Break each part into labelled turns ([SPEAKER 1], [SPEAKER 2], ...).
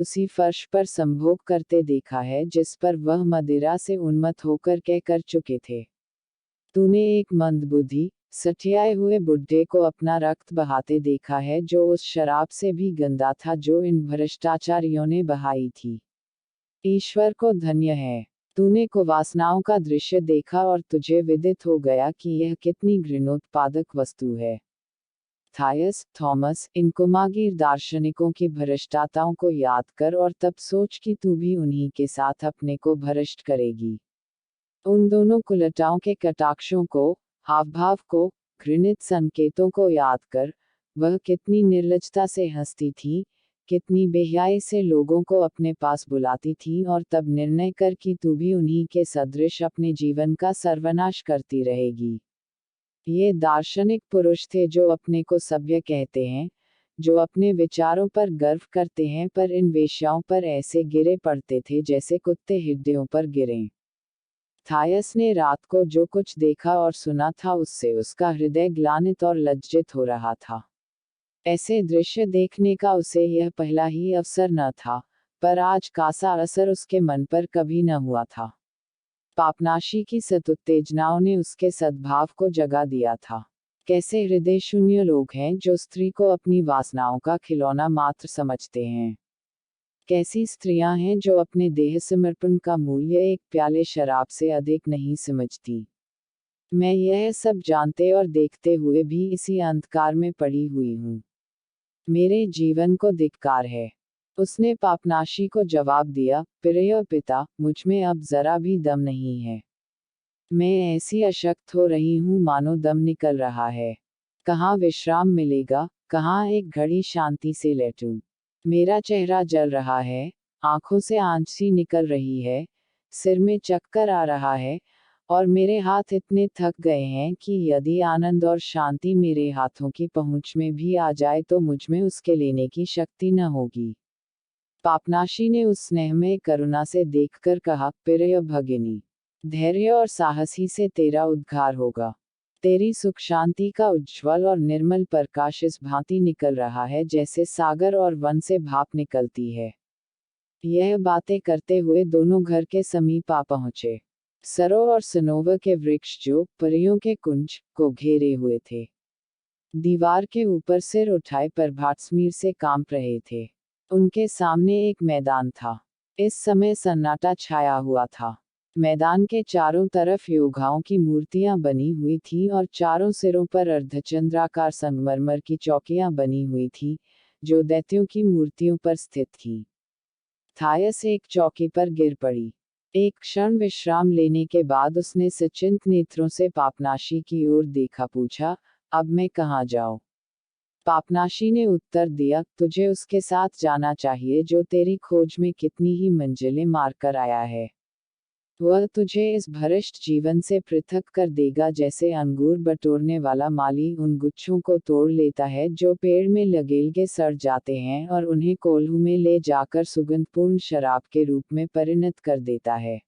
[SPEAKER 1] उसी फर्श पर संभोग करते देखा है जिस पर वह मदिरा से उन्मत्त होकर कर चुके थे। तूने एक मंदबुद्धि, सठियाए हुए बुड्ढे को अपना रक्त बहाते देखा है जो उस शराब से भी गंदा था जो इन भ्रष्टाचारियों ने बहाई थी। ईश्वर को धन्य है। तूने कुवासनाओं का दृश्य देखा और तुझे विदित हो गया कि यह कितनी घृणोत्पादक वस्तु है। थायस, थॉमस, इन कुमागीर दार्शनिकों की भ्रष्टताओं को याद कर और तब सोच कि तू भी उन्हीं के साथ अपने को भ्रष्ट करेगी। उन दोनों कुलटाओं के कटाक्षों को, हावभाव को, घृणित संकेतों को याद कर, वह कितनी निर्लजता से हंसती थी, कितनी बेहयाई से लोगों को अपने पास बुलाती थी और तब निर्णय कर कि तू भी उन्हीं के सदृश अपने जीवन का सर्वनाश करती रहेगी। ये दार्शनिक पुरुष थे जो अपने को सभ्य कहते हैं, जो अपने विचारों पर गर्व करते हैं पर इन वेश्याओं पर ऐसे गिरे पड़ते थे जैसे कुत्ते हृदयों पर गिरें। थायस ने रात को जो कुछ देखा और सुना था उससे उसका हृदय ग्लानित और लज्जित हो रहा था। ऐसे दृश्य देखने का उसे यह पहला ही अवसर न था, पर आज का सा असर उसके मन पर कभी न हुआ था। पापनाशी की सतुत्तेजनाओं ने उसके सद्भाव को जगा दिया था। कैसे हृदय शून्य लोग हैं जो स्त्री को अपनी वासनाओं का खिलौना मात्र समझते हैं। कैसी स्त्रियां हैं जो अपने देह समर्पण का मूल्य एक प्याले शराब से अधिक नहीं समझती। मैं यह सब जानते और देखते हुए भी इसी अंधकार में पड़ी हुई हूँ। मेरे जीवन को धिक्कार है। उसने पापनाशी को जवाब दिया, प्रिय पिता, मुझमें अब जरा भी दम नहीं है। मैं ऐसी अशक्त हो रही हूँ मानो दम निकल रहा है। कहाँ विश्राम मिलेगा, कहाँ एक घड़ी शांति से लेटूं। मेरा चेहरा जल रहा है, आंखों से आंची निकल रही है, सिर में चक्कर आ रहा है, और मेरे हाथ इतने थक गए हैं कि यदि आनंद और शांति मेरे हाथों की पहुंच में भी आ जाए तो मुझमें उसके लेने की शक्ति न होगी। पापनाशी ने उस स्नेहमय करुणा से देखकर कहा, प्रिय भगिनी, धैर्य और साहस ही से तेरा उद्धार होगा। तेरी सुख शांति का उज्ज्वल और निर्मल प्रकाश इस भांति निकल रहा है जैसे सागर और वन से भाप निकलती है। यह बातें करते हुए दोनों घर के समीप आ पहुंचे। सरो और सनोवर के वृक्ष जो परियों के कुंज को घेरे हुए थे, दीवार के ऊपर सिर उठाए प्रभातसमीर से कांप रहे थे। उनके सामने एक मैदान था। इस समय सन्नाटा छाया हुआ था। मैदान के चारों तरफ योद्धाओं की मूर्तियां बनी हुई थी और चारों सिरों पर अर्धचंद्राकार संगमरमर की चौकियां बनी हुई थी, जो दैत्यों की मूर्तियों पर स्थित थी। थायस एक चौकी पर गिर पड़ी। एक क्षण विश्राम लेने के बाद उसने सचिंत नेत्रों से पापनाशी की ओर देखा, पूछा, अब मैं कहाँ जाऊं? पापनाशी ने उत्तर दिया, तुझे उसके साथ जाना चाहिए जो तेरी खोज में कितनी ही मंजिलें मार कर आया है। वह तुझे इस भ्रष्ट जीवन से पृथक कर देगा जैसे अंगूर बटोरने वाला माली उन गुच्छों को तोड़ लेता है जो पेड़ में लगेलगे सड़ जाते हैं और उन्हें कोल्हू में ले जाकर सुगंधपूर्ण शराब के रूप में परिणत कर देता है।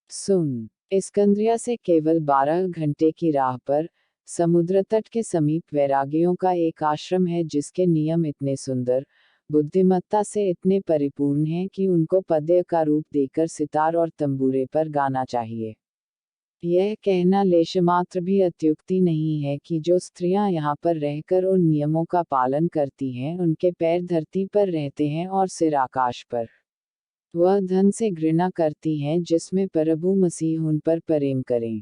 [SPEAKER 1] सुन, इस्कंद्रिया से केवल 12 घंटे की राह पर, समुद्र तट के समीप वैरागियों का एक आश्रम है जिसके नियम इतने सुंदर, बुद्धिमत्ता से इतने परिपूर्ण हैं कि उनको पद्य का रूप देकर सितार और तंबूरे पर गाना चाहिए। यह कहना लेशमात्र भी अत्युक्ति नहीं है कि जो स्त्रियां यहाँ पर रहकर उन नियमों का पालन करती हैं उनके पैर धरती पर रहते हैं और सिर आकाश पर। वह धन से घृणा करती हैं जिसमें प्रभु मसीह उन पर प्रेम करें।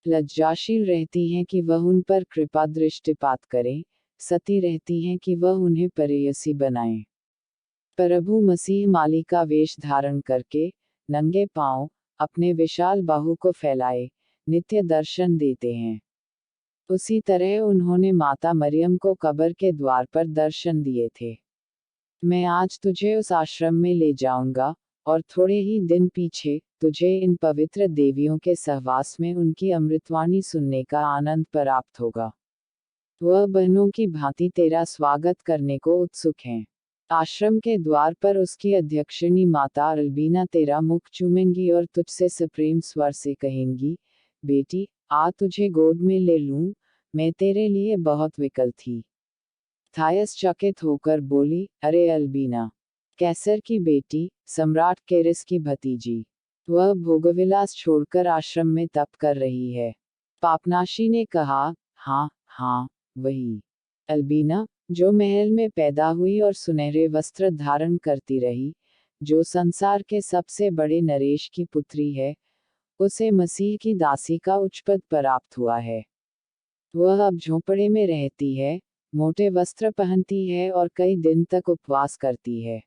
[SPEAKER 1] लज्जाशील रहती हैं कि वह उन पर कृपा दृष्टिपात करें, सती रहती हैं कि वह उन्हें प्रेयसी बनाएं। प्रभु मसीह माली का वेश धारण करके, नंगे पांव, अपने विशाल बाहु को फैलाए, नित्य दर्शन देते हैं। उसी तरह उन्होंने माता मरियम को कब्र के द्वार पर दर्शन दिए थे। मैं आज तुझे उस आश्रम में ले जाऊंगा, और थोड़े ही दिन पीछे, तुझे इन पवित्र देवियों के सहवास में उनकी अमृतवाणी सुनने का आनंद प्राप्त होगा। वह बहनों की भांति तेरा स्वागत करने को उत्सुक हैं। आश्रम के द्वार पर उसकी अध्यक्षिणी माता अल्बीना तेरा मुख चूमेंगी और तुझसे सप्रेम स्वर से कहेंगी, बेटी, आ तुझे गोद में ले लूं, मैं तेरे लिए बहुत विकल थी। थायस चकित होकर बोली, अरे अल्बीना, कैसर की बेटी, सम्राट केरिस की भतीजी। वह भोगविलास छोड़कर आश्रम में तप कर रही है। पापनाशी ने कहा, हाँ हाँ, वही अल्बीना, जो महल में पैदा हुई और सुनहरे वस्त्र धारण करती रही, जो संसार के सबसे बड़े नरेश की पुत्री है, उसे मसीह की दासी का उच्च पद प्राप्त हुआ है। वह अब झोंपड़े में रहती है, मोटे वस्त्र पहनती है और कई दिन तक उपवास करती है।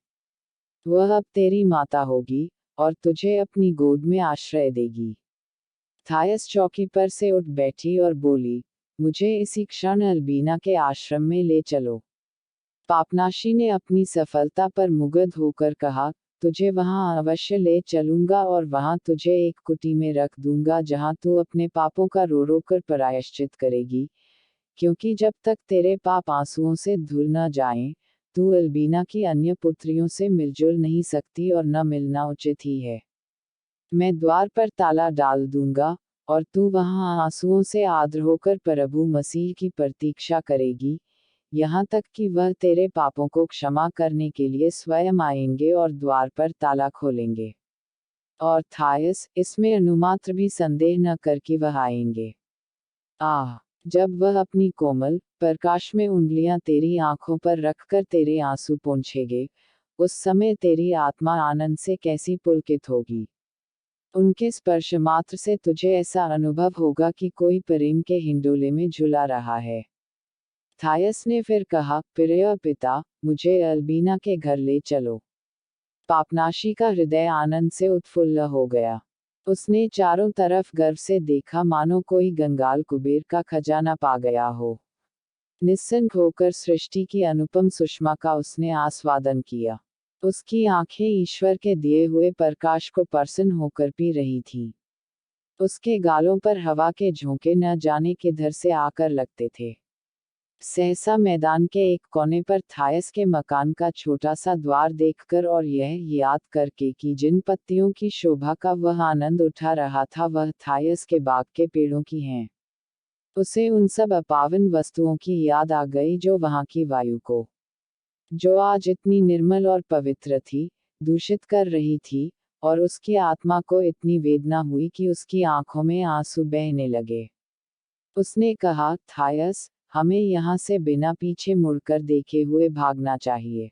[SPEAKER 1] वह अब तेरी माता होगी और तुझे अपनी गोद में आश्रय देगी। थायस चौकी पर से उठ बैठी और बोली, मुझे इसी क्षण अल्बीना के आश्रम में ले चलो। पापनाशी ने अपनी सफलता पर मुग्ध होकर कहा, तुझे वहां अवश्य ले चलूंगा और वहां तुझे एक कुटी में रख दूंगा जहां तू अपने पापों का रो रो कर प्रायश्चित करेगी, क्योंकि जब तक तेरे पाप आंसुओं से धुल न जाएं, तू अल्बीना की अन्य पुत्रियों से मिलजुल नहीं सकती और न मिलना उचित ही है। मैं द्वार पर ताला डाल दूंगा और तू वहां आंसुओं से आर्द्र होकर प्रभु मसीह की प्रतीक्षा करेगी, यहाँ तक कि वह तेरे पापों को क्षमा करने के लिए स्वयं आएंगे और द्वार पर ताला खोलेंगे। और थायस, इसमें अनुमात्र भी संदेह न कर कि वह आएंगे। आह, जब वह अपनी कोमल, प्रकाश में उंगलियां तेरी आंखों पर रखकर तेरे आंसू पोंछेंगे, उस समय तेरी आत्मा आनंद से कैसी पुलकित होगी। उनके स्पर्श मात्र से तुझे ऐसा अनुभव होगा कि कोई प्रेम के हिंडोले में झूला रहा है। थायस ने फिर कहा, प्रिय पिता, मुझे अल्बीना के घर ले चलो। पापनाशी का हृदय आनंद से उत्फुल्ल हो गया। उसने चारों तरफ गर्व से देखा मानो कोई कंगाल कुबेर का खजाना पा गया हो। निस्संग होकर सृष्टि की अनुपम सुषमा का उसने आस्वादन किया। उसकी आंखें ईश्वर के दिए हुए प्रकाश को प्रसन्न होकर पी रही थीं। उसके गालों पर हवा के झोंके न जाने किधर से आकर लगते थे। सहसा मैदान के एक कोने पर थायस के मकान का छोटा सा द्वार देखकर और यह याद करके कि जिन पत्तियों की शोभा का वह आनंद उठा रहा था वह थायस के बाग के पेड़ों की हैं, उसे उन सब अपावन वस्तुओं की याद आ गई जो वहां की वायु को, जो आज इतनी निर्मल और पवित्र थी, दूषित कर रही थी, और उसकी आत्मा को इतनी वेदना हुई कि उसकी आंखों में आंसू बहने लगे। उसने कहा, थायस, हमें यहाँ से बिना पीछे मुड़कर देखे हुए भागना चाहिए।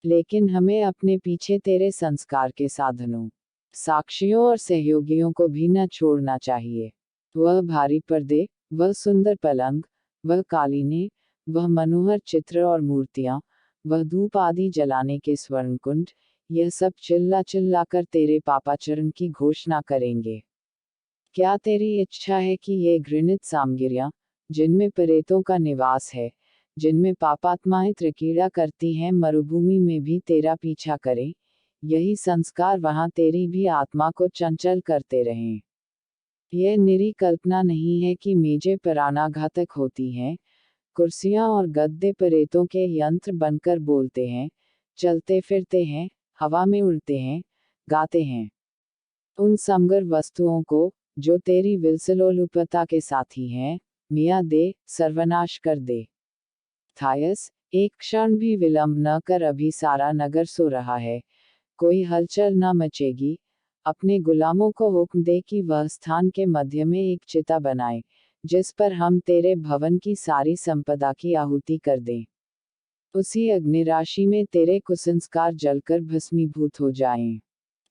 [SPEAKER 1] लेकिन हमें अपने पीछे तेरे संस्कार के साधनों, साक्षियों और सहयोगियों को भी न छोड़ना चाहिए। वह भारी पर्दे, वह सुंदर पलंग, वह कालीने, वह मनोहर चित्र और मूर्तियां, वह धूप आदि जलाने के स्वर्णकुंड, यह सब चिल्ला चिल्ला कर तेरे पापाचरण की घोषणा करेंगे। क्या तेरी इच्छा है कि ये घृणित सामग्रियां, जिनमें प्रेतों का निवास है, जिनमें पापात्माएं त्रिकीड़ा करती हैं, मरुभूमि में भी तेरा पीछा करें, यही संस्कार वहां तेरी भी आत्मा को चंचल करते रहें। यह निरी कल्पना नहीं है कि मेजें प्राणाघातक होती हैं, कुर्सियां और गद्दे प्रेतों के यंत्र बनकर बोलते हैं, चलते फिरते हैं, हवा में उड़ते हैं, गाते हैं। उन समग्र वस्तुओं को, जो तेरी विलसलोलुपता के साथी हैं, मिया दे, सर्वनाश कर दे। थायस, एक क्षण भी विलंब न कर, अभी सारा नगर सो रहा है, कोई हलचल न मचेगी। अपने गुलामों को हुक्म दे कि वह स्थान के मध्य में एक चिता बनाए, जिस पर हम तेरे भवन की सारी संपदा की आहुति कर दें। उसी अग्निराशि में तेरे कुसंस्कार जलकर भस्मीभूत हो जाएं।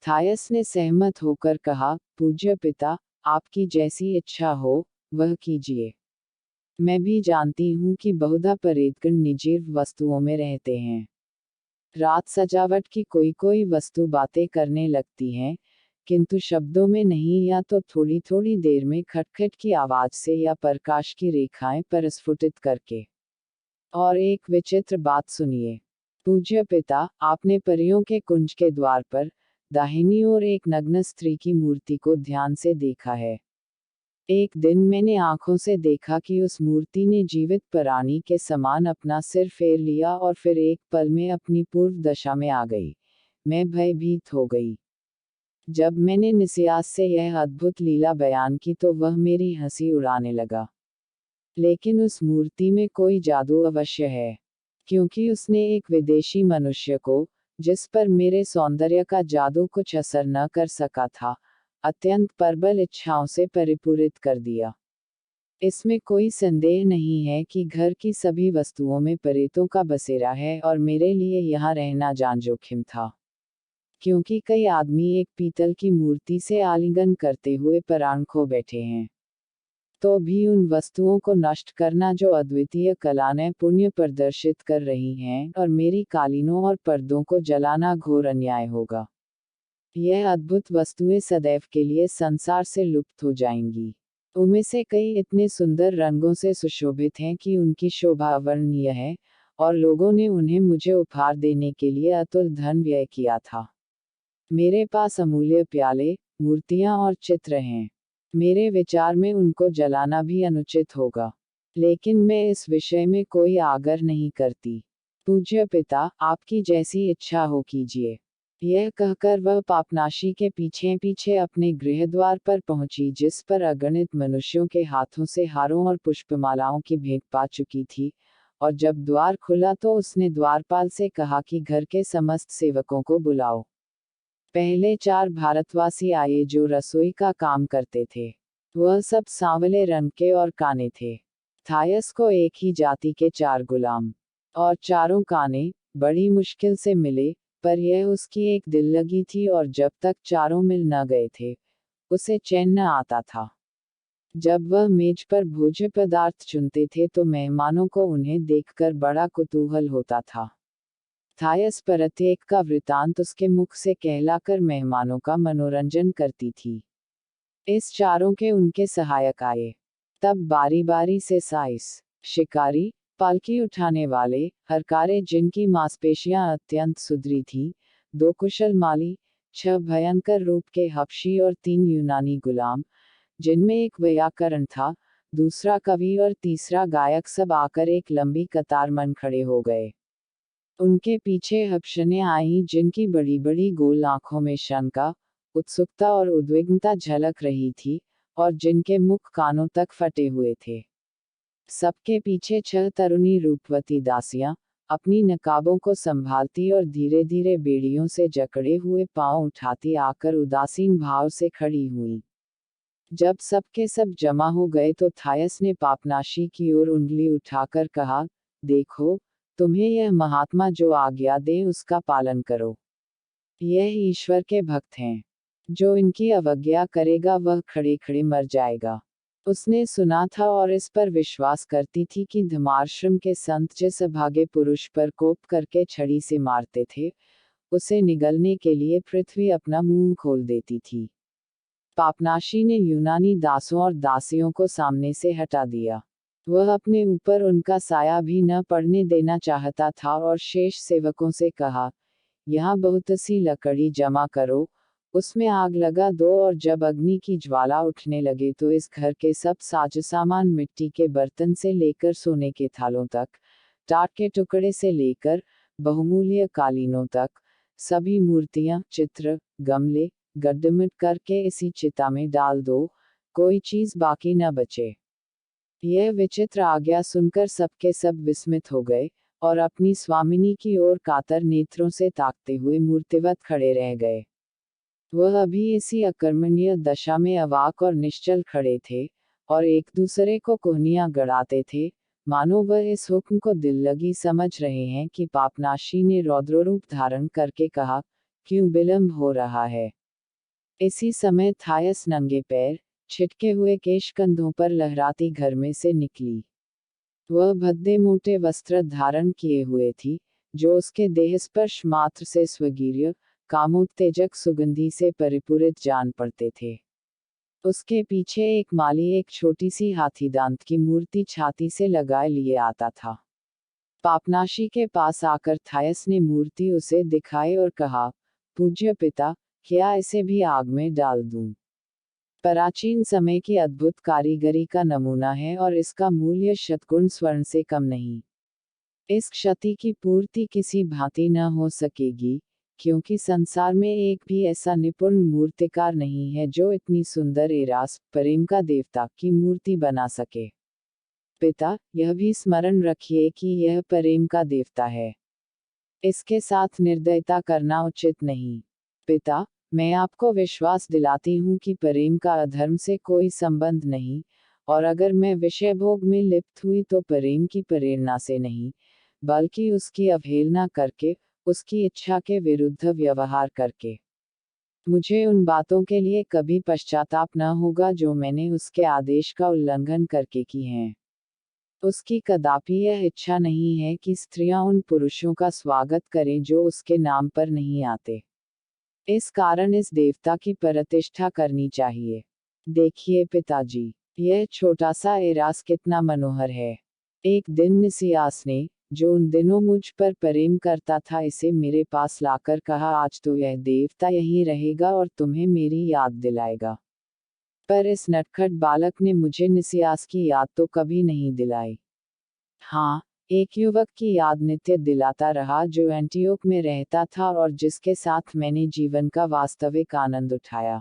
[SPEAKER 1] थायस ने सहमत होकर कहा, पूज्य पिता, आपकी जैसी इच्छा हो, वह कीजिए। मैं भी जानती हूँ कि बहुधा प्रेतगण निर्जीव वस्तुओं में रहते हैं। रात सजावट की कोई कोई वस्तु बातें करने लगती हैं, किंतु शब्दों में नहीं, या तो थोड़ी थोड़ी देर में खटखट की आवाज से या प्रकाश की रेखाएं प्रस्फुटित करके। और एक विचित्र बात सुनिए, पूज्य पिता, आपने परियों के कुंज के द्वार पर दाहिनी ओर एक नग्न स्त्री की मूर्ति को ध्यान से देखा है। एक दिन मैंने आंखों से देखा कि उस मूर्ति ने जीवित प्राणी के समान अपना सिर फेर लिया और फिर एक पल में अपनी पूर्व दशा में आ गई। मैं भयभीत हो गई। जब मैंने निस्यास से यह अद्भुत लीला बयान की तो वह मेरी हंसी उड़ाने लगा। लेकिन उस मूर्ति में कोई जादू अवश्य है, क्योंकि उसने एक विदेशी मनुष्य को, जिस पर मेरे सौंदर्य का जादू कुछ असर न कर सका था, अत्यंत प्रबल इच्छाओं से परिपूरित कर दिया। इसमें कोई संदेह नहीं है कि घर की सभी वस्तुओं में प्रेतों का बसेरा है और मेरे लिए यहाँ रहना जान जोखिम था। क्योंकि कई आदमी एक पीतल की मूर्ति से आलिंगन करते हुए प्राण खो बैठे हैं, तो भी उन वस्तुओं को नष्ट करना जो अद्वितीय कला ने पुण्य प्रदर्शित कर रही हैं, और मेरी कालीनों और पर्दों को जलाना घोर अन्याय होगा। यह अद्भुत वस्तुएं सदैव के लिए संसार से लुप्त हो जाएंगी। उनमें से कई इतने सुंदर रंगों से सुशोभित हैं कि उनकी शोभा अवर्णनीय है, और लोगों ने उन्हें मुझे उपहार देने के लिए अतुल धन व्यय किया था। मेरे पास अमूल्य प्याले, मूर्तियां और चित्र हैं। मेरे विचार में उनको जलाना भी अनुचित होगा, लेकिन मैं इस विषय में कोई आग्रह नहीं करती। पूज्य पिता, आपकी जैसी इच्छा हो कीजिए। यह कहकर वह पापनाशी के पीछे पीछे अपने गृहद्वार पर पहुंची, जिस पर अगणित मनुष्यों के हाथों से हारों और पुष्पमालाओं की भेंट पा चुकी थी, और जब द्वार खुला तो उसने द्वारपाल से कहा कि घर के समस्त सेवकों को बुलाओ। पहले 4 भारतवासी आए जो रसोई का काम करते थे। वह सब सांवले रंग के और काने थे। थायस को एक ही जाति के 4 गुलाम, और चारों काने, बड़ी मुश्किल से मिले, पर यह उसकी एक दिल लगी थी, और जब तक चारों मिल न गए थे, उसे चैन न आता था। जब वह मेज पर भोज्य पदार्थ चुनते थे तो मेहमानों को उन्हें देखकर बड़ा कुतूहल होता था। थायस प्रत्येक का वृतांत उसके मुख से कहलाकर मेहमानों का मनोरंजन करती थी। इस चारों के उनके सहायक आए। तब बारी बारी से साइस, शिकारी, पालकी उठाने वाले, हरकारे जिनकी मांसपेशियां अत्यंत सुधरी थी, 2 कुशल माली, 6 भयंकर रूप के हबशी और 3 यूनानी गुलाम, जिनमें एक व्याकरण था, दूसरा कवि और तीसरा गायक, सब आकर एक लंबी कतार मन खड़े हो गए। उनके पीछे हबशनें आईं जिनकी बड़ी बड़ी गोल आंखों में शंका, उत्सुकता और उद्विग्नता झलक रही थी, और जिनके मुख कानों तक फटे हुए थे। सबके पीछे 6 तरुणी रूपवती दासियां, अपनी नकाबों को संभालती और धीरे धीरे बेड़ियों से जकड़े हुए पांव उठाती आकर उदासीन भाव से खड़ी हुईं। जब सबके सब जमा हो गए तो थायस ने पापनाशी की ओर उंगली उठाकर कहा, देखो, तुम्हें यह महात्मा जो आज्ञा दे उसका पालन करो। यह ईश्वर के भक्त हैं। जो इनकी अवज्ञा करेगा वह खड़े खड़े मर जाएगा। उसने सुना था और इस पर विश्वास करती थी कि धर्माश्रम के संत जिस अभागे पुरुष पर कोप करके छड़ी से मारते थे, उसे निगलने के लिए पृथ्वी अपना मुंह खोल देती थी। पापनाशी ने यूनानी दासों और दासियों को सामने से हटा दिया। वह अपने ऊपर उनका साया भी न पड़ने देना चाहता था और शेष सेवकों से कहा, यहाँ बहुत सी लकड़ी जमा करो, उसमें आग लगा दो, और जब अग्नि की ज्वाला उठने लगे तो इस घर के सब साजसामान, मिट्टी के बर्तन से लेकर सोने के थालों तक, टाट के टुकड़े से लेकर बहुमूल्य कालीनों तक, सभी मूर्तियां, चित्र, गमले, गड्ढमिट करके इसी चिता में डाल दो, कोई चीज बाकी न बचे। यह विचित्र आज्ञा सुनकर सबके सब विस्मित हो गए, और अपनी स्वामिनी की ओर कातर नेत्रों से ताकते हुए मूर्तिवत खड़े रह गए। वह अभी इसी अकर्मण्य दशा में अवाक और निश्चल खड़े थे, और एक दूसरे को कोहनियां गड़ाते थे, मानो वह इस हुक्म को दिल लगी समझ रहे हैं कि पापनाशी ने रौद्र रूप धारण करके कहा, क्यों विलंब हो रहा है। इसी समय थायस नंगे पैर, छिटके हुए केश कंधों पर लहराती घर में से निकली। वह भद्दे मोटे वस्त्र धारण किए हुए थी, जो उसके देह स्पर्श मात्र से स्वगीर्य, कामोत्तेजक सुगंधि से परिपूरित जान पड़ते थे। उसके पीछे एक माली एक छोटी सी हाथीदांत की मूर्ति छाती से लगाए लिए आता था। पापनाशी के पास आकर थायस ने मूर्ति उसे दिखाई और कहा, पूज्य पिता, क्या इसे भी आग में डाल दूं? प्राचीन समय की अद्भुत कारीगरी का नमूना है और इसका मूल्य शतगुण स्वर्ण से कम नहीं। इस क्षति की पूर्ति किसी भांति न हो सकेगी, क्योंकि संसार में एक भी ऐसा निपुण मूर्तिकार नहीं है जो इतनी सुंदर एरास, प्रेम का देवता, की मूर्ति बना सके। पिता, यह भी स्मरण रखिए कि यह प्रेम का देवता है। इसके साथ निर्दयता करना उचित नहीं। पिता, मैं आपको विश्वास दिलाती हूँ कि प्रेम का अधर्म से कोई संबंध नहीं, और अगर मैं विषय भोग में लिप्त हुई तो प्रेम की प्रेरणा से नहीं, बल्कि उसकी अवहेलना करके, उसकी इच्छा के विरुद्ध व्यवहार करके। मुझे उन बातों के लिए कभी पश्चाताप न होगा जो मैंने उसके आदेश का उल्लंघन करके की हैं। उसकी कदापि यह इच्छा नहीं है कि स्त्रियां उन पुरुषों का स्वागत करें जो उसके नाम पर नहीं आते। इस कारण इस देवता की प्रतिष्ठा करनी चाहिए। देखिए पिताजी, यह छोटा सा एरास कितना मनोहर है। एक दिन निसियास ने, जो उन दिनों मुझ पर प्रेम करता था, इसे मेरे पास लाकर कहा, आज तो यह देवता यहीं रहेगा और तुम्हें मेरी याद दिलाएगा। पर इस नटखट बालक ने मुझे निसियास की याद तो कभी नहीं दिलाई। हाँ, एक युवक की याद नित्य दिलाता रहा जो एंटियोक में रहता था और जिसके साथ मैंने जीवन का वास्तविक आनंद उठाया।